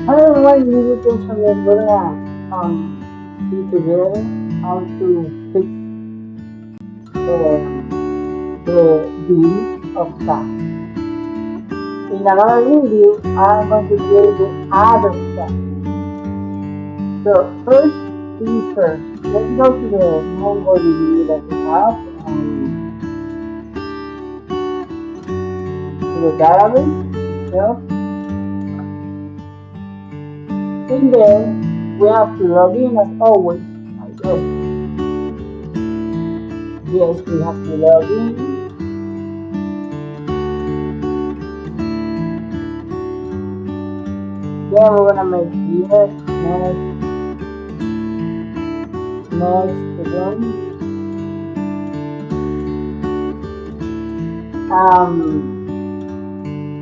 Hello everyone, in this video we're gonna see together how to fix the delete of tasks. In another video, I'm going to create the add of tasks. So first things first, let's go to the MongoDB that we have to the database itself. In there, we have to log in as always. Yes, we have to log in. Then we're gonna make here next again.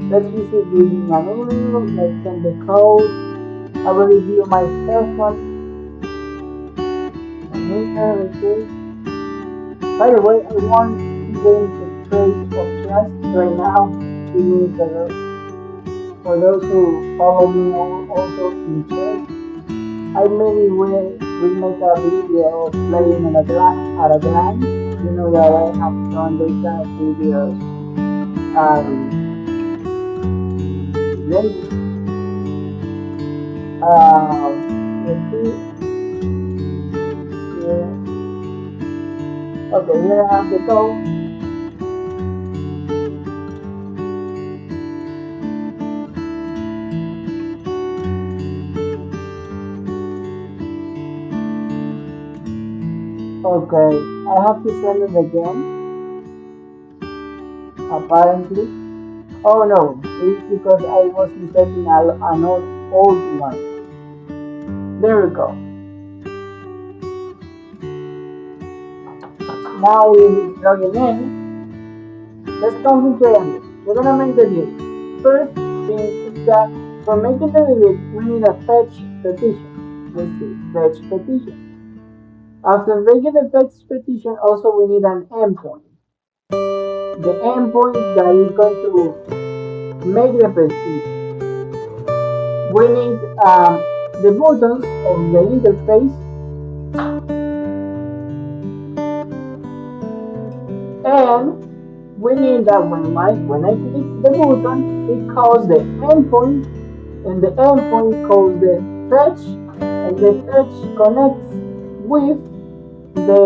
Let's visit using an email. Let's send the code. I will review my first one. By the way, I want to gain the trade of trust right now. For those who follow me also in church, I maybe will make a video of playing at a glance. You know that I have done those kind of videos. Then let's see. Here. Okay, here I have the code. Okay, I have to send it again. Apparently. Oh no, it's because I was inserting an old one. There we go. Now we're logging in. Let's concentrate on this. We're gonna make the delete. First thing is that for making the delete, we need a fetch petition. Let's see, fetch petition. After making the fetch petition, also we need an endpoint. The endpoint that is going to make the petition. We need the buttons of the interface and we need that when I click the button, it calls the endpoint and the endpoint calls the fetch and the fetch connects with the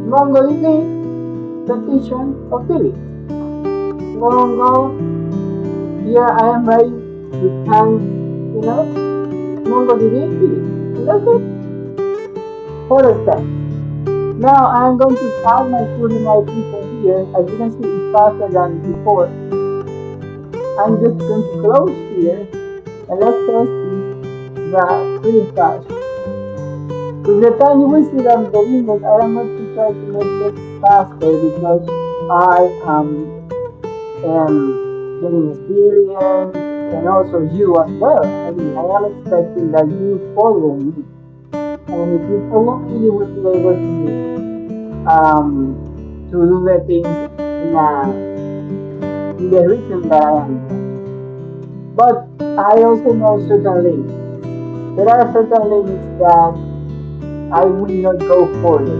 MongoDB petition of delete. Mongo, here I am ready with hands, MongoDB delete. That's it. For the steps. Now I am going to start my pushing my people here. As you can see, it's faster than before. I'm just going to close here and let's test this pretty fast. With the time you will see that the image, I am going to try to make it faster because I am getting experience and also you as well. I mean, I am expecting that you follow me. And if you follow me, you will be able to do the things in the rhythm that I am. But I also know certain limits. There are certain limits that I will not go further.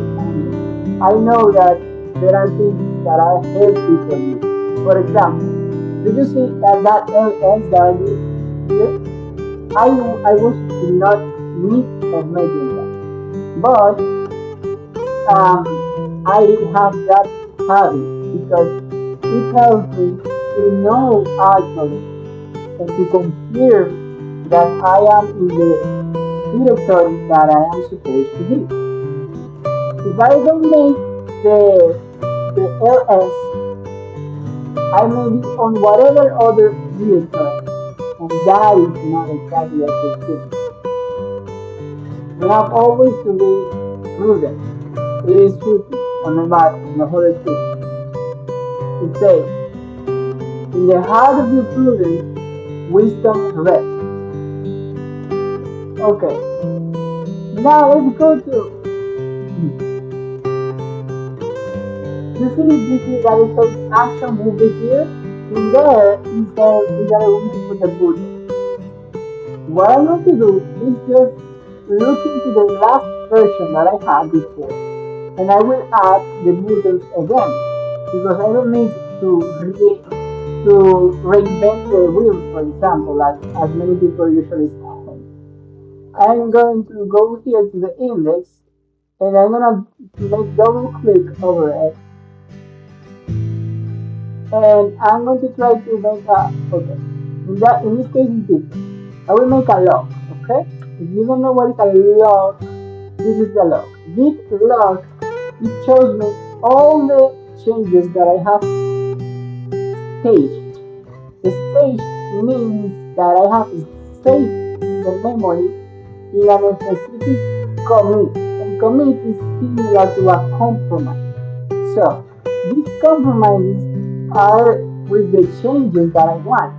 I know that there are things that I hate people do. For example, did you see that ls that I did here? I was not need of making that. But I have that habit because it helps me to know actually and to confirm that I am in the directory that I am supposed to be. If I don't make the ls, I may be on whatever other directory, and that is not exactly a good thing. We have always to be prudent. It is written on the back of the Holy Scripture. It says, in the heart of your prudence, wisdom rests. Okay. Now let's go to you see this that is called action movie here. In there is that we gotta remove the button. What I'm going to do is just look into the last version that I had before, and I will add the buttons again because I don't need to reinvent the wheel, for example, as many people usually say. I'm going to go here to the index, and I'm gonna make double click over it, and I'm going to try to make a okay. In this case it's different. I will make a log. Okay. If you don't know what is a log, this is the log. This log, it shows me all the changes that I have staged. The stage means that I have saved in the memory in a specific commit, and commit is similar to a compromise. So these compromises are with the changes that I want.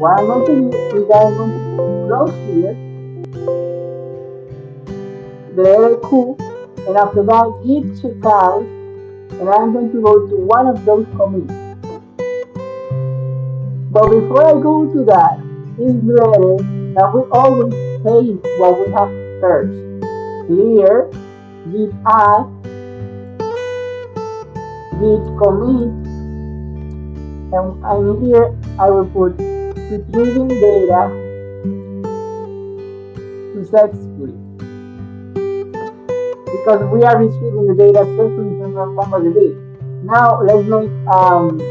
What I'm going to do is that I'm going to close here the letter Q, and after that git checkout, and I'm going to go to one of those commits. But before I go to that, it's better that we always save what we have first. Here, git add, git commit, and here I will put retrieving data successfully, because we are retrieving the data successfully from MongoDB. Now let's make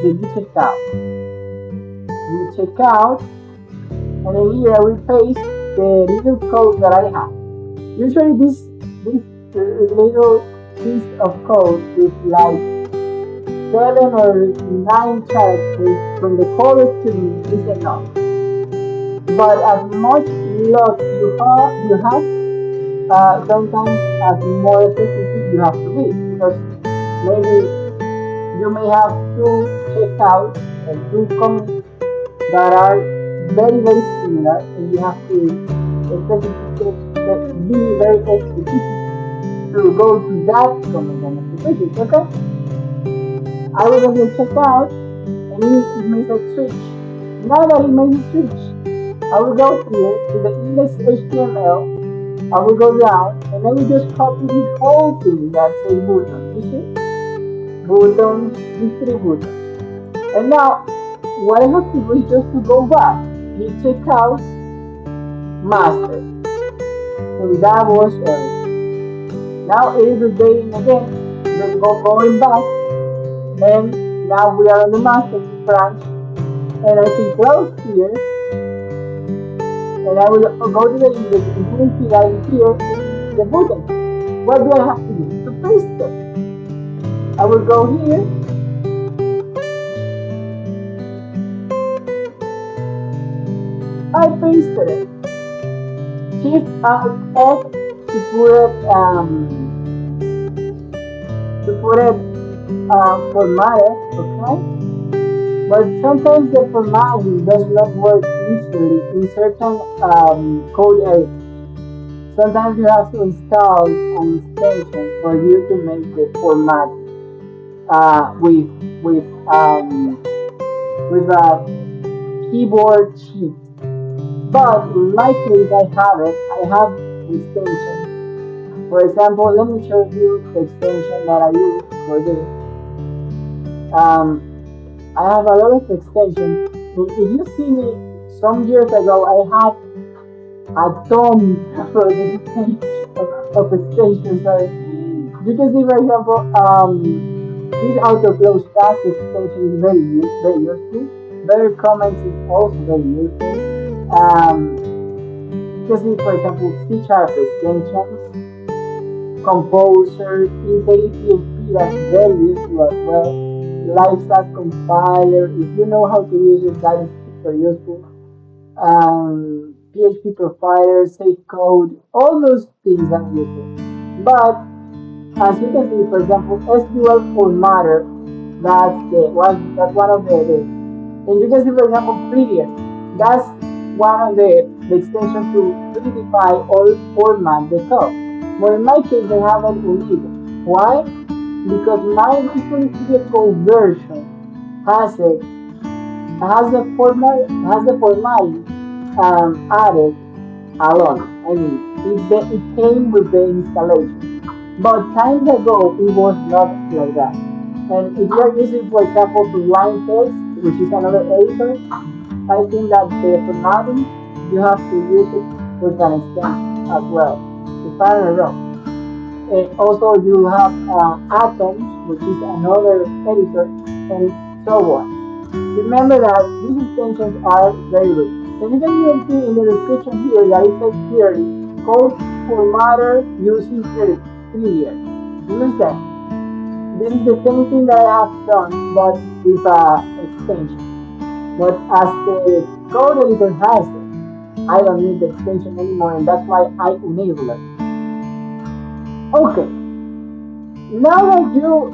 the git checkout. Git checkout, and then here I will paste the little code that I have. Usually this little piece of code is like 7 or 9 characters from the core string is enough. But as much log you have, sometimes as more specific you have to be, because maybe you may have two checkouts and two commits that are very similar, and you have to be very specific to go to that commit and specific. Okay, I will go to check out, and it makes a switch. Now that it makes a switch, I will go here to the index HTML. I will go down, and I will just copy this whole thing that says buttons. You see, buttons, these 3 buttons. And now what I have to do is just to go back. Git checkout master, and that was everything. Now it is updating again. Then going back, and now we are on the master branch, and I can close here, and I will go to the index, and you will see that here is the button. What do I have to do? To paste it. I will go here, I pasted it. Shift Alt F to put it formatted, okay? But sometimes the formatting does not work easily in certain code areas. Sometimes you have to install an extension for you to make the format with a keyboard shift. But in my case, I have the extension. For example, let me show you the extension that I use for this. I have a lot of extensions. If you see me some years ago, I had a ton of extensions. Sorry. You can see, for example, this auto close task extension is very useful. Better comments is also very useful. You can see, for example, C# extensions, Composer, IntelliPHP, that's very useful as well. LifeStack compiler, if you know how to use it, that is super useful. PHP profiler, safe code, all those things are useful. But as you can see, for example, SQL formatter, that's one of the and you can see, for example, Prettier, that's one of the extensions to prettify or format the code. But in my case, I haven't used it. Why? Because my Visual Studio Code version has the formatting added alone. I mean, it came with the installation. But times ago, it was not like that. And if you are using, for example, to line text, which is another editor, I think that the formatting, you have to use it with an extension as well. If I'm not wrong. And also you have Atoms, which is another editor, and so on. Remember that these extensions are very good. And you can even see in the description here that it says clearly, code formatter using 3D. Listen, this is the same thing that I have done, but with extension. But as the code editor has it, I don't need the extension anymore, and that's why I enable it. Okay, now that you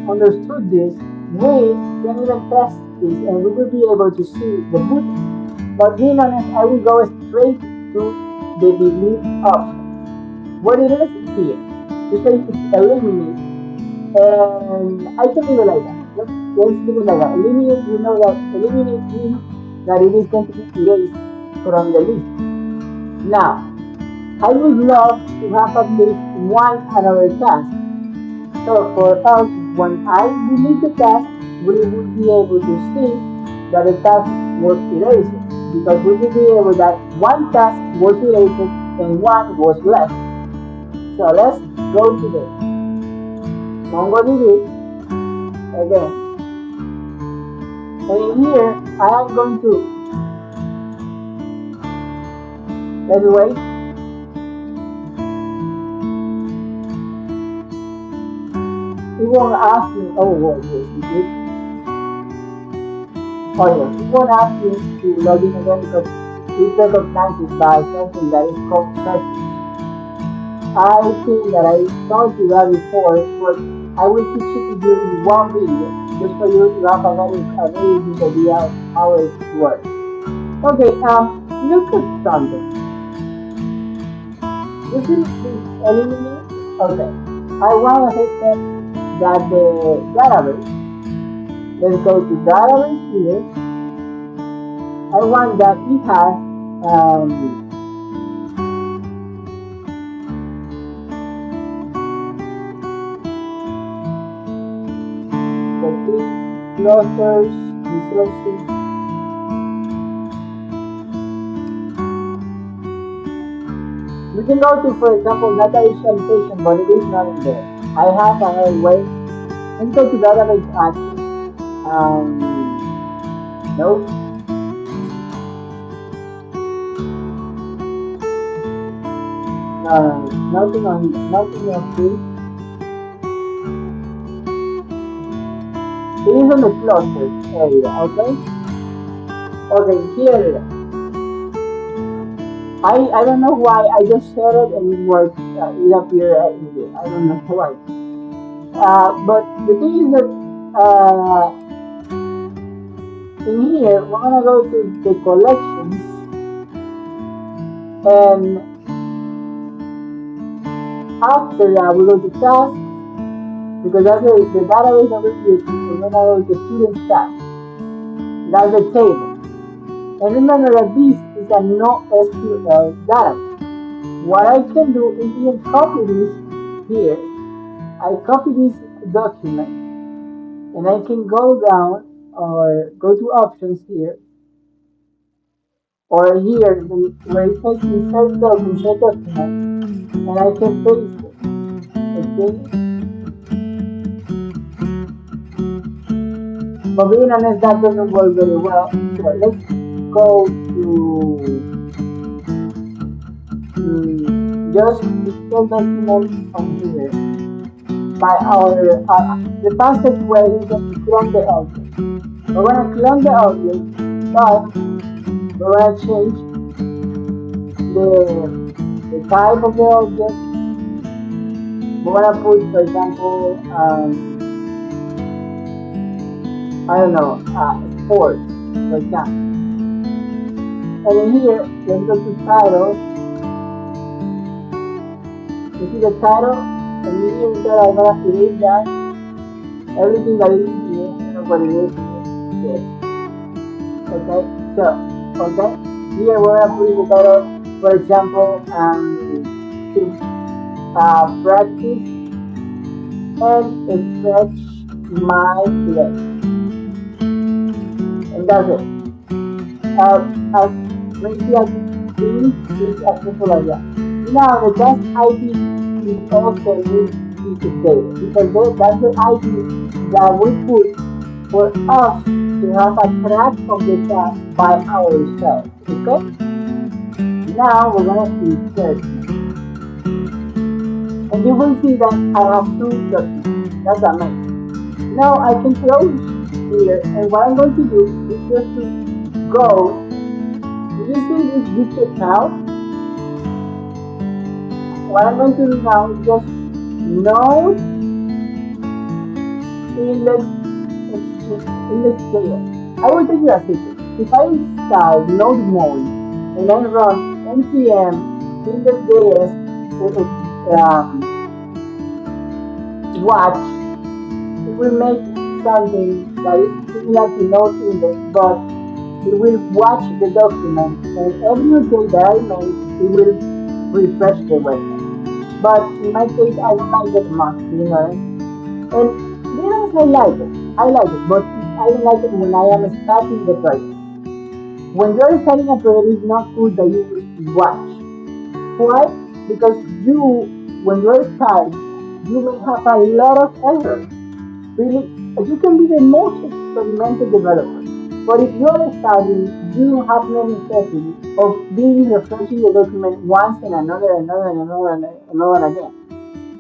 understood this, we can even test this, and we will be able to see the boot. But being honest, I will go straight to the delete option. What it is here? You say it's eliminate, and I can leave it like that. Let's leave it like that. Eliminate, we know that eliminate means that it is going to be erased from the list. Now, I would love to have at least one another task. So for us, when I delete the task, we will be able to see that the task was erased, because we will be able that one task was erased and one was left. So let's go to the MongoDB again. And in here, I am going to, let's wait. It won't ask me, oh, yes, it did. Oh, yes, it won't ask me to log in again because it recognizes by something that is called settings. I think that I told you that before, but I will teach it to you in one video, just for you to have a very good idea of how it works. Okay, look at something. You see this eliminate? Okay, I want to say that the database, let's go to database here. I want that it has the three clusters, resources. We can go to, for example, data visualization, but it is not in there. I have another way. Let's go to database access. Nope. Nothing on this. It is on the clusters area, okay? Okay, here. I don't know why I just said it and it worked. It appeared in here. I don't know why. But the thing is that in here we're gonna go to the collections, and after that we go to tasks, because that's the database that we're using. We're gonna go to students tab. That's the table. And remember that this is a NoSQL database. What I can do is even copy this here. I copy this document, and I can go down or go to options here, or here where it says insert document, and I can paste it. Okay. But being honest, that doesn't work very well. So let's go to just install document on here. By the fastest way is just to clone the object. We're gonna clone the object, but we're gonna change the type of the object. We're gonna put, for example, I don't know, sports, for example. And in here, let's go to title. You see the title? And in here, I'm gonna erase that. Everything that is in here, what it is. Yes. Okay, so, okay. Here we're putting the title, for example, to practice and stretch my legs. And that's it. As crazy as it seems, it's as simple as that. Now, the class ID is also needs this data because that's the ID that we put for us to have a track of the class by ourselves. Okay? Now we're gonna insert it. And you will see that I have two documents. That's amazing. Now I can close here, and what I'm going to do is just to go. Do you see this widget now? What I'm going to do now is just node index.js. I will tell you a secret. If I install node mode and then run npm index.js watch, it will make something that is similar to node index, but it will watch the document, and every update that I make, it will refresh the website. But in my case, I don't like it much, you know. And yes, I like it, but I don't like it when I am starting the project. When you're starting a project, it's not good that you watch. Why? Because when you're starting, you may have a lot of errors. Really, you can be the most experimented developer, but if you're starting, you don't have no necessity of being refreshing the document once and another again.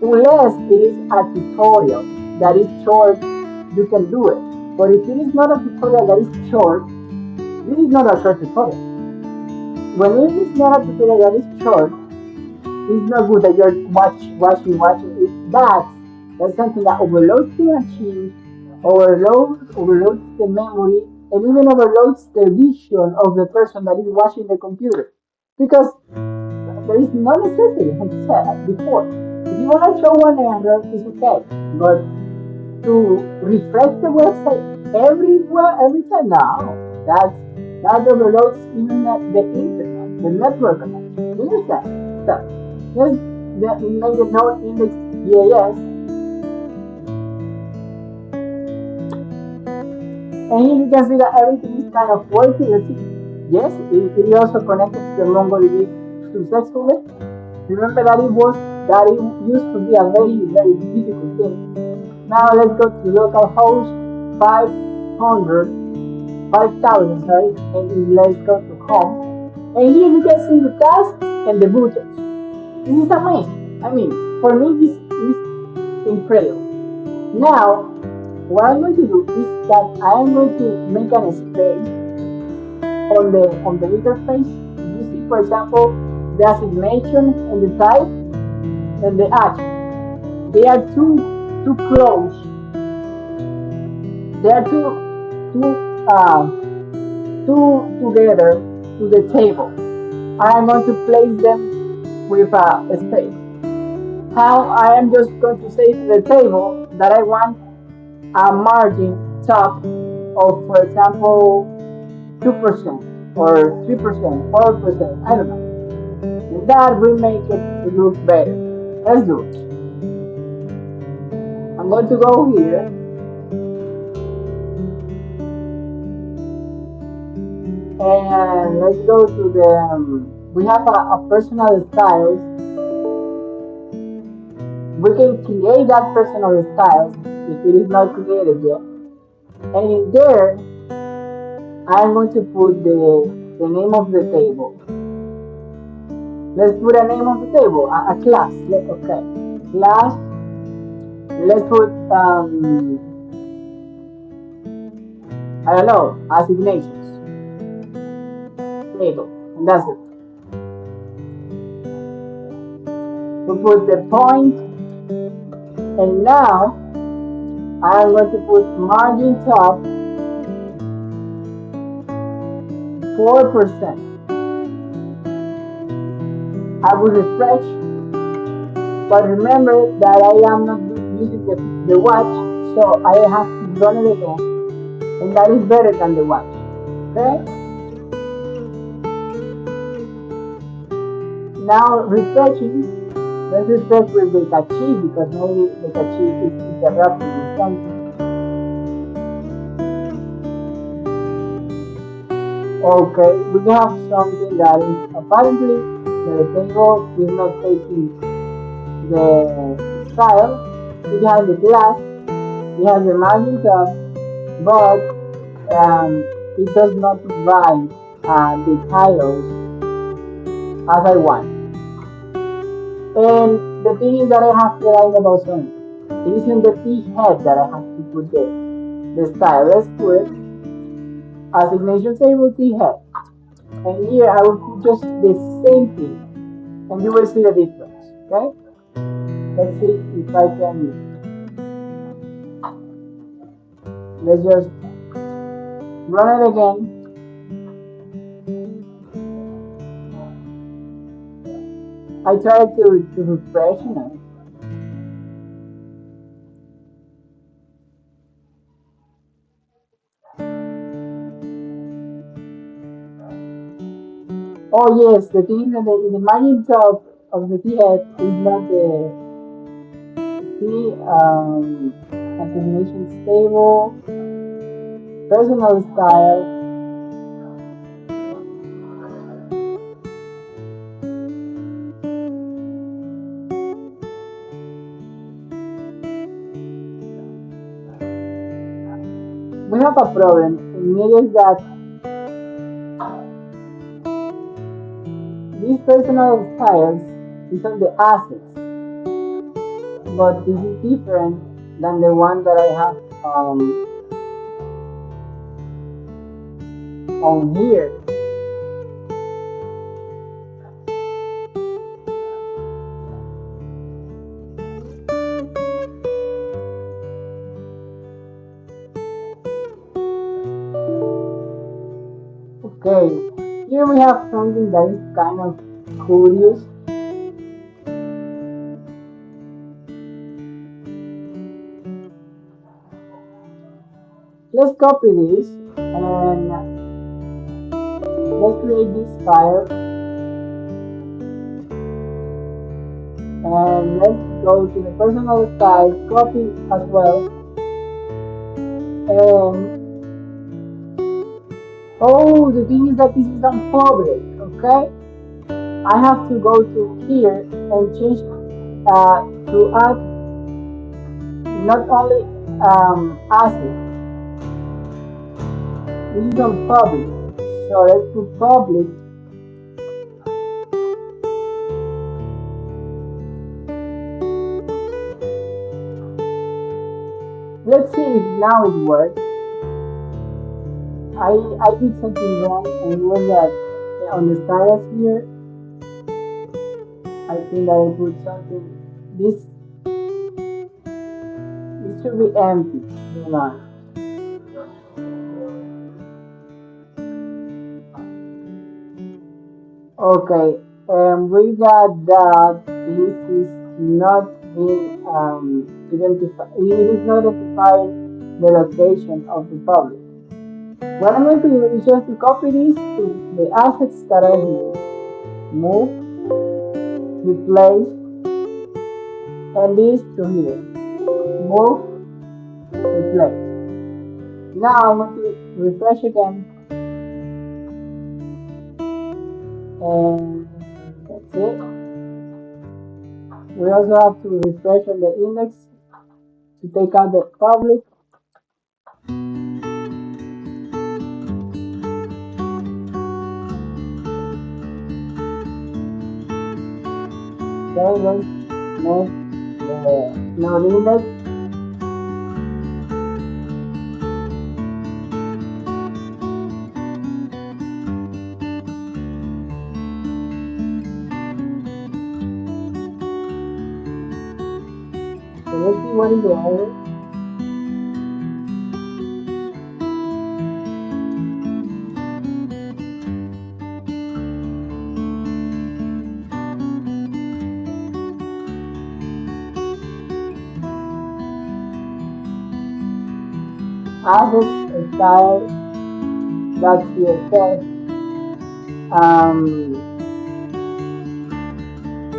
Unless it is a tutorial that is short, you can do it. But if it is not a tutorial that is short, this is not a short tutorial. When it is not a tutorial that is short, it's not good that you're watching. That's something that overloads the machine, overloads the memory, and even overloads the vision of the person that is watching the computer. Because there is no necessity, like I said before. If you want to show one error, it's okay. But to refresh the website every time, no. That overloads even the internet, the network connection. You understand? So let's make the node index.js. And here you can see that everything is kind of working. Let's see. Yes, it also connected to the MongoDB successfully. Remember that it used to be a very, very difficult thing. Now let's go to localhost 5000, and let's go to home. And here you can see the tasks and the buttons. This is amazing. I mean, for me, this is incredible. Now, what I'm going to do is that I am going to make a space on the interface. You see, for example, the assignation and the type and the action. They are too close. They are too together to the table. I am going to place them with a space. How I am just going to say to the table that I want a margin top of, for example, 2% or 3%, 4%, I don't know. And that will make it look better. Let's do it. I'm going to go here. And let's go to we have a personal styles. We can create that personal styles if it is not created yet. And in there, I'm going to put the name of the table. Let's put a name of the table, a class. Okay, class. Let's put I don't know, assignations table, and that's it. We put the point, and now I'm going to put margin top 4%. I will refresh, but remember that I am not using the watch, so I have to run it again, and that is better than the watch. Okay? Now refreshing, let's refresh with the cache because maybe the cache is interrupting with something. Okay, we have something that is apparently the table is not taking the style. It has the class, it has the margin top, but it does not provide the titles as I want. And the thing is that I have to write about something. It is in the T head that I have to put the style. Let's put assignation table T head. And here I will put just the same thing. And you will see the difference. Okay? Let's see if I can. Let's just run it again. I tried to refresh, you know. Oh yes, the thing is that in the margin top of the T head is not the T assignation stable, personal style. We have a problem, and it is that these personal styles is on the assets, but this is different than the one that I have on here. Okay, here we have something that is kind of curious. Let's copy this and let's create this file and let's go to the personal style, copy as well, and oh, the thing is that this is on public, okay? I have to go to here and change to add not only assets, this is on public, so let's put public. Let's see if now it works. I did something wrong and it was that on the styles here I think I put something this should be empty. Hold on. Okay, we got that this is not being identified. It is not identifying the location of the public. What I'm going to do is just to copy this to the assets that are here. Move, replace, and this to here. Move, replace. Now I'm going to refresh again. And that's it. We also have to refresh on the index to take out the public. Okay, let's make the node index. So let's see what is the error. Assets style .css.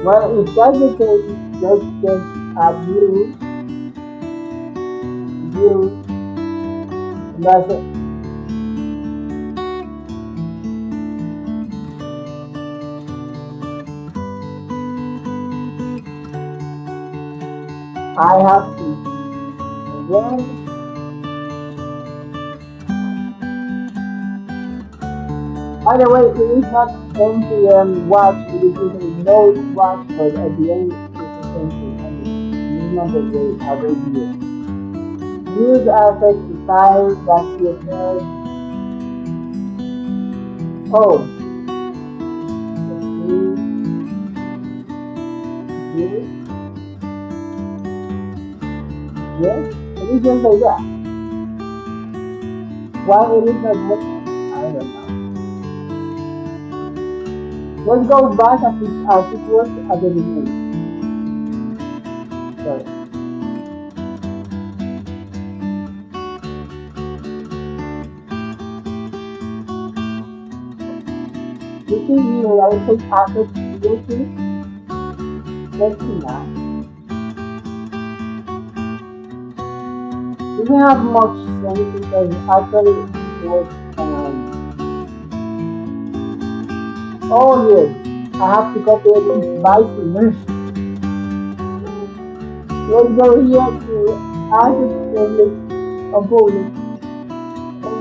Well, if that's the case, let's just view, and that's it. I have to again. By the way, it is not npm watch, it is using node watch, but at the end it's the same thing. I mean, this is not the abbreviation. Use assets to style that CSS. Oh, let's see. View. Yes, it is just like that. Why it is not working? I don't know. Let's go back as it was at the beginning. Sorry. You see here that it says assets created. Let's see now. It doesn't have much sense because actually it was oh yes, I have to copy it vice versa. Let's go here to assets public component,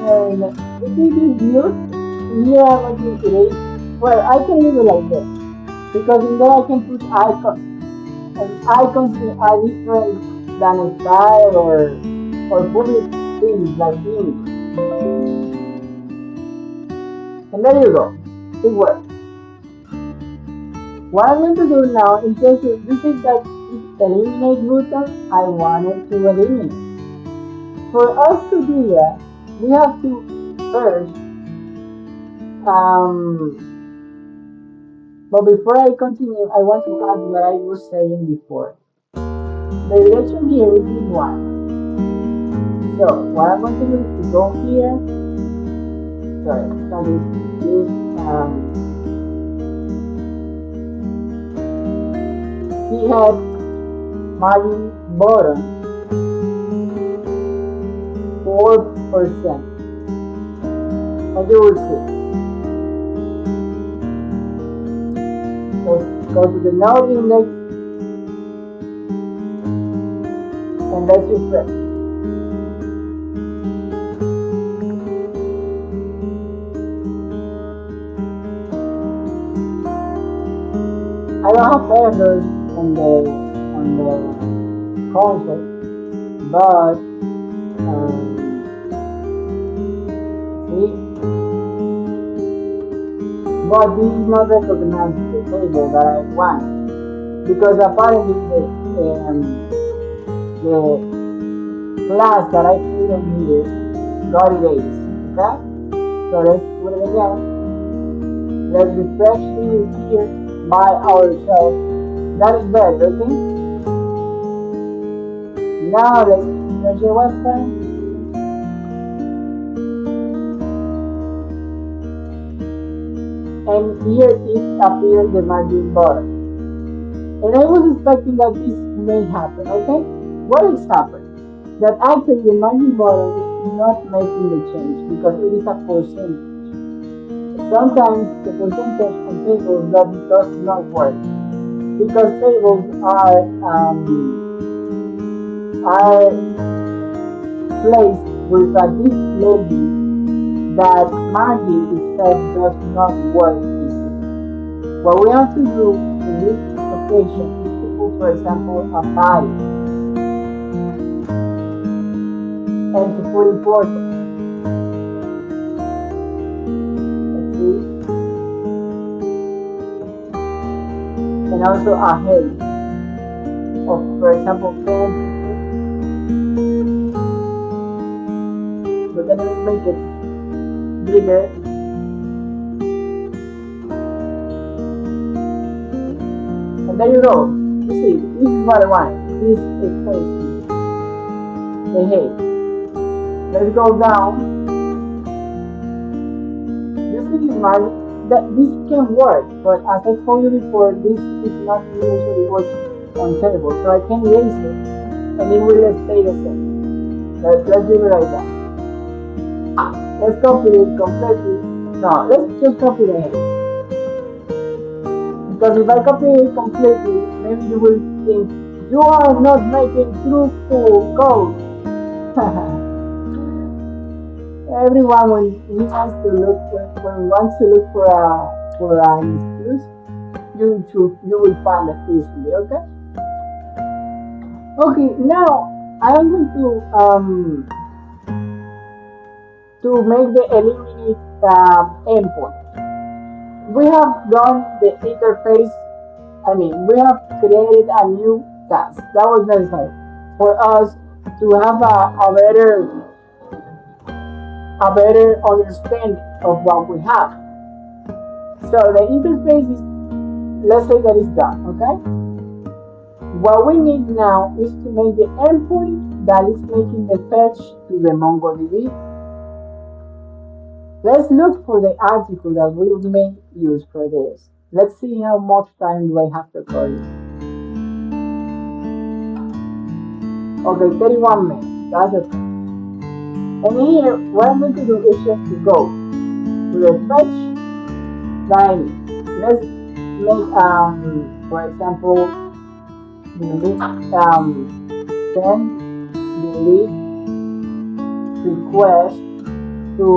and if it is used here I'm going to erase. Well, I can leave it like this because in there I can put icons, and icons are different than a style or public things like image. And there you go, it works. What I'm going to do now is just this is that eliminate button I wanted to eliminate. For us to do that, we have to first but before I continue, I want to add what I was saying before. The direction here is this one. So what I'm going to do is to go here. Sorry, that is this he had margin bottom 4%, and you will see. Let's go to the node index and let's refresh. I don't have errors on the console, but see, but this is not recognizing the table that I want because apparently the class that I created here got erased. Okay, so let's put it again. Let's refresh here by ourselves. That is better, okay? Now let's refresh your website. And here it appears the margin bottom. And I was expecting that this may happen, okay? What is happening? That actually the margin bottom is not making the change because it is a percentage. Sometimes the percentage on tables that does not work because tables are placed with a display that margin itself does not work. What we have to do in this occasion is to put, for example, a value and to put important. Let's see. And also a height of, for example, 10. We're gonna make it bigger. And there you go. You see, this is what I want. This is facing the height. Let's go down. You see this margin? that this can work, but as I told you before, this is not usually works on table, so I can erase it and it will stay the same. Let's leave it like that. Let's copy it completely. No, let's just copy the heading. Because if I copy it completely, maybe you will think you are not making truthful code. Everyone, when he wants to look, when wants to look for an excuse, you will find it easily. Okay. Okay. Now I am going to make the eliminate endpoint. We have done the interface. I mean, we have created a new task. That was necessary for us to have a better understanding of what we have. So the interface is, let's say that is done, okay? What we need now is to make the endpoint that is making the fetch to the MongoDB. Let's look for the article that we may use for this. Let's see how much time do I have to call you. Okay, 31 minutes. That's okay. And here, what I'm going to do is just to go to the fetch line. Let's make, for example, send delete request to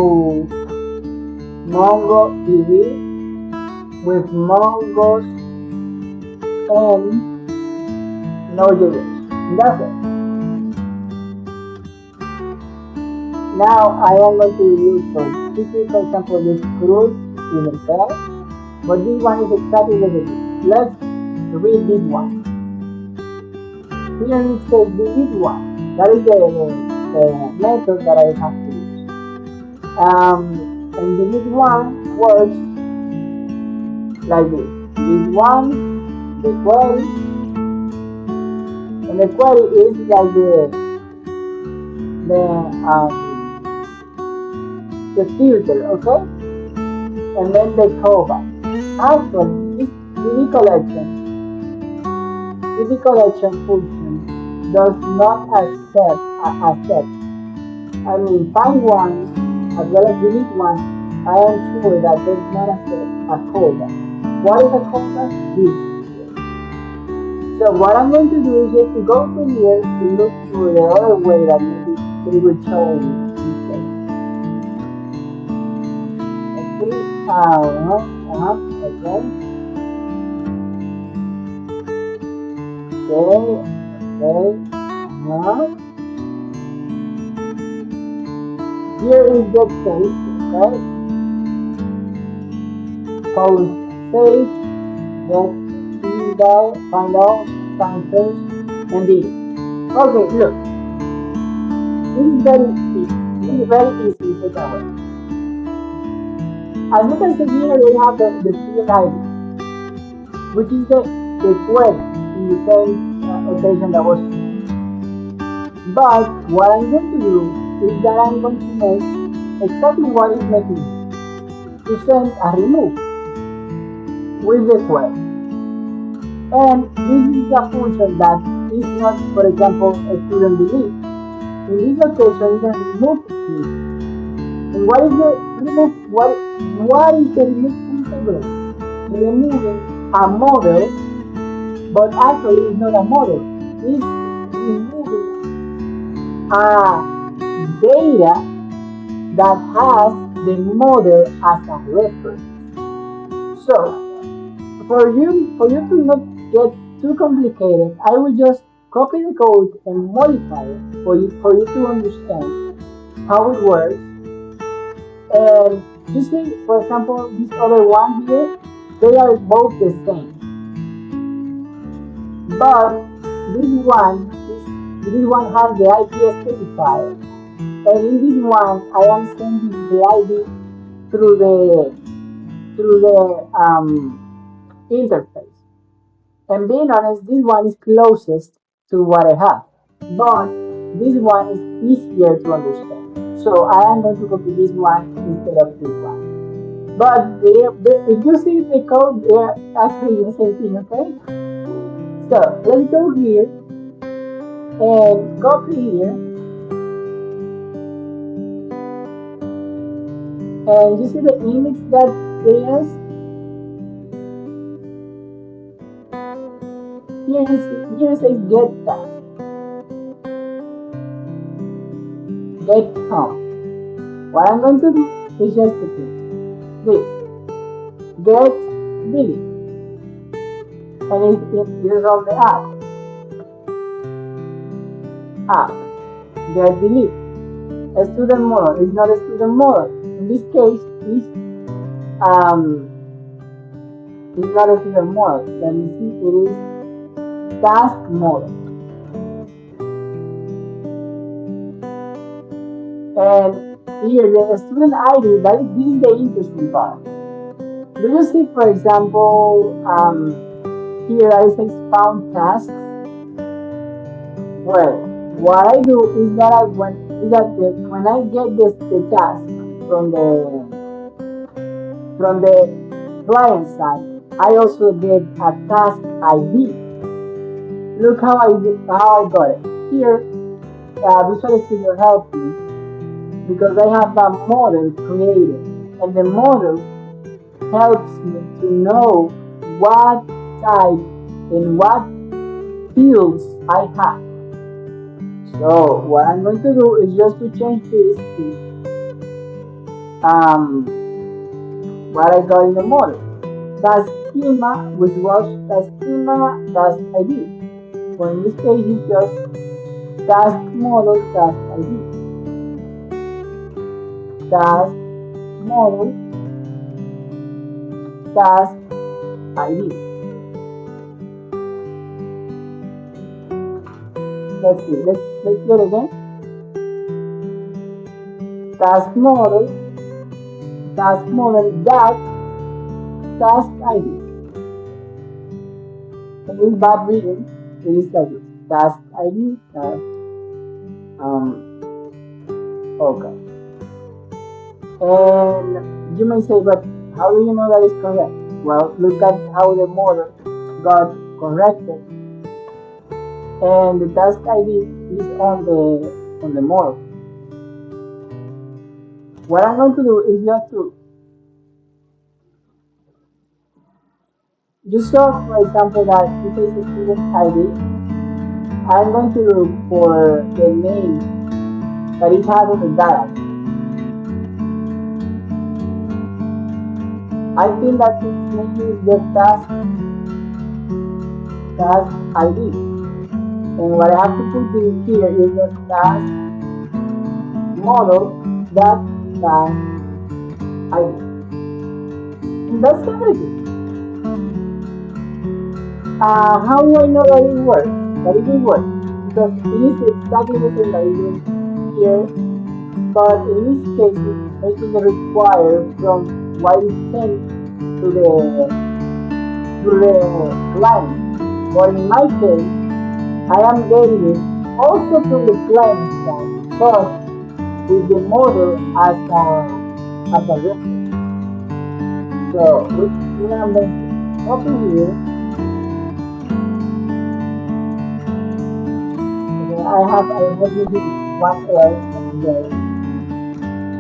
MongoDB with Mongo's and NodeJS. That's it. Now I am going to use for example, this crude in the test, but this one is exactly the same. Let's read this one. Here it says delete one. That is the method that I have to use. And delete one works like this. This one, the query, and the query is like the filter, okay? And then the callback. Actually, this DB collection function does not accept I mean find one as well as delete one. I am sure that does not accept a callback. What is a callback? This. So what I'm going to do is just to go to here to look for the other way that maybe they will show me. Here is get safe, okay? Code safe, get find out, find first, and delete. Okay, look. This is very easy. This is very easy to that way. As you can see here, we have the field ID, which is the query in the same occasion that was here. But what I'm going to do is that I'm going to make exactly what is making it, to send a remove with the query. And this is a function that is not, for example, a student delete. In this occasion, it's a remove function. And what is the remove? What is the remove function? Removing a model, but actually it's not a model. It's removing a data that has the model as a reference. So for you to not get too complicated, I will just copy the code and modify it for you to understand how it works. And you see, for example, this other one here, they are both the same. But this one has the IP specifier, and in this one I am sending the ID through the interface. And being honest, this one is closest to what I have, but this one is easier to understand. So I am going to copy this one instead of this one. But if you see the code, they're actually the same thing, okay? So let's go here and copy here. And you see the index.js? Here it says get task, get home. What I'm going to do is just to do this, get delete, and it is on the app, get delete. A student model is not a student model. In this case, it's not a student model. Let me see, it is task model. And here the student ID, this is the interesting part. Do you see, for example, here I say found tasks? Well, what I do is that when I get the task from the client side, I also get a task ID. Look how I got it. Here, Visual Studio helped me because I have a model created, and the model helps me to know what type and what fields I have. So what I'm going to do is just to change this to what I got in the model. Task schema, which was task schema, task ID. So in this case, it's just task model, task ID. Task model, task ID. Let's see, let's get it again. Task model dot task ID. And in bad reading, it is like this. Task ID, okay. And you may say, but how do you know that is correct? Well, look at how the model got corrected, and the task ID is on the model. What I'm going to do is just to saw, for example, that this is a student ID. I'm going to look for the name that it has on the data. I think that its name is the task ID. And what I have to put in here is the task model that task ID. And that's everything. How do I know that it works? That it will work? Because it is exactly the same that it is here, but in this case, it's making the require from what is sent to the client. But in my case, I am getting it also from the client side, but with the model as a reference. So we're gonna make it over here. I have maybe one else there.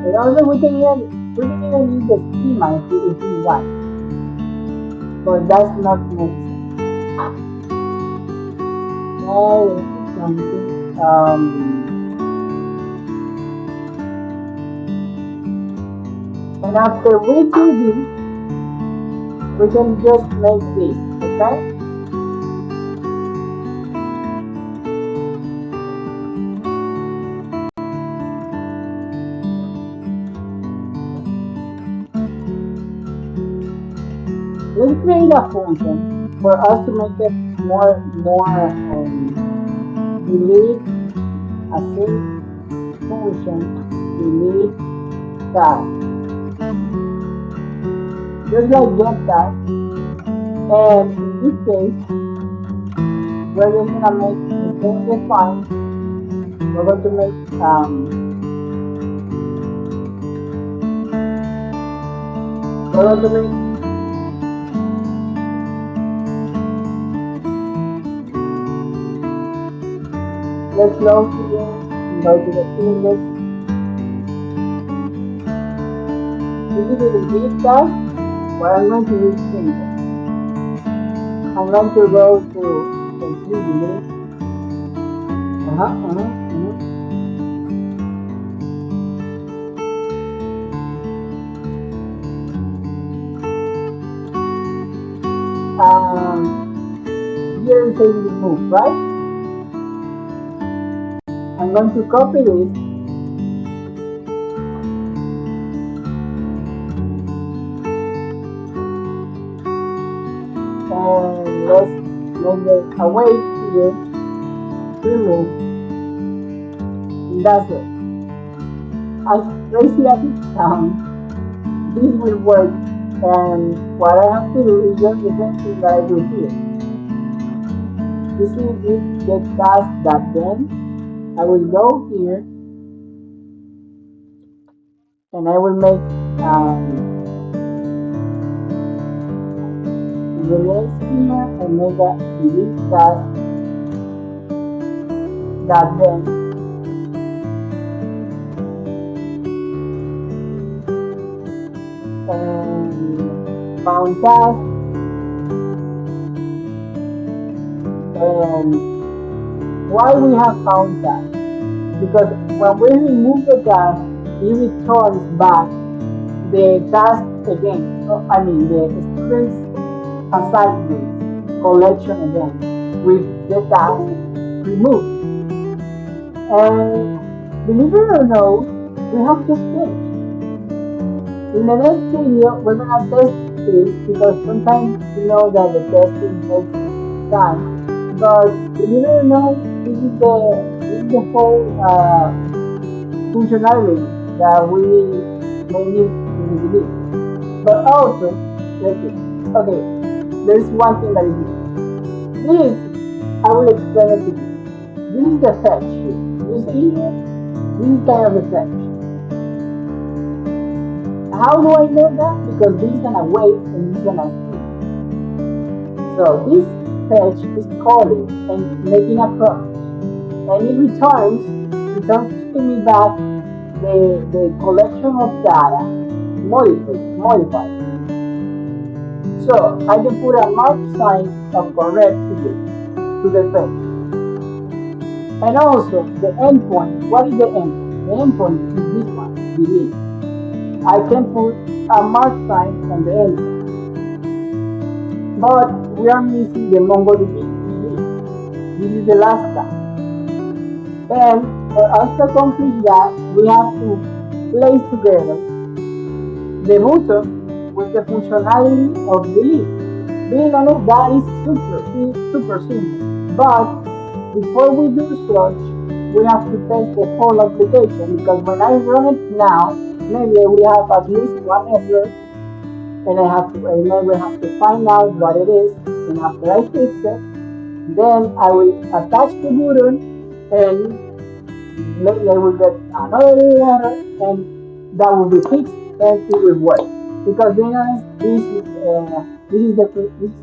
And also we can even use the schema if we want, but that's not necessary. Now something and after we do this, we can just make this, okay? Let's create a function for us to make it more delete a sync function, delete task, just like get task. And in this case, we're just gonna make instead of define, we're going to make Follow the link. Let's close here and go to the index. This is the read task where I'm going to read things. I'm going to go to continue. Here it says remove, right? I'm going to copy this and let's make it await here, remove, and that's it. As crazy as it sounds, this will work, and what I have to do is just the same thing that I do here. You see this get task that then I will go here and I will make release here and make a delete task that then and found task and why we have found task? Because when we remove the task, it returns back the task again. So, I mean the students assignments collection again with the task removed. And believe it or not, we have just finished. In the next video, we're gonna test this because sometimes you know that the testing takes time. But believe it or not, this is the whole functionality that we may need in the beginning. But also, let's see. Okay, there's one thing that is new. This, I will explain it to you. This is the fetch here. You see here? This is kind of the fetch. How do I know that? Because this is gonna wait and this is gonna see. So this fetch is calling and making a promise, and it returns to me back the collection of data modified. So I can put a mark sign of correct here to the fetch. And also the endpoint. What is the endpoint? The endpoint is this one, delete. I can put a mark sign on the endpoint. But we are missing the MongoDB delete. This is the last time. And for us to accomplish that, we have to place together the button with the functionality of delete. Being honest, that is super simple. But before we do such, we have to test the whole application, because when I run it now, maybe I will have at least one error, and I will have to find out what it is, and after I fix it, then I will attach the button, and maybe I will get another error, and that will be fixed, and it will work. Because being honest, this is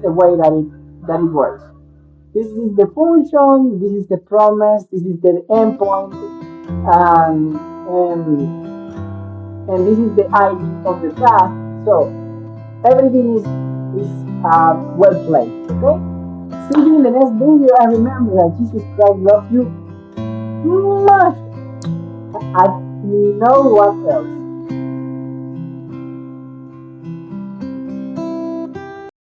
the way that it works. This is the function, this is the promise, this is the endpoint, and this is the ID of the task. So everything is well played. Okay? See you in the next video, and remember that Jesus Christ loves you much as no one else.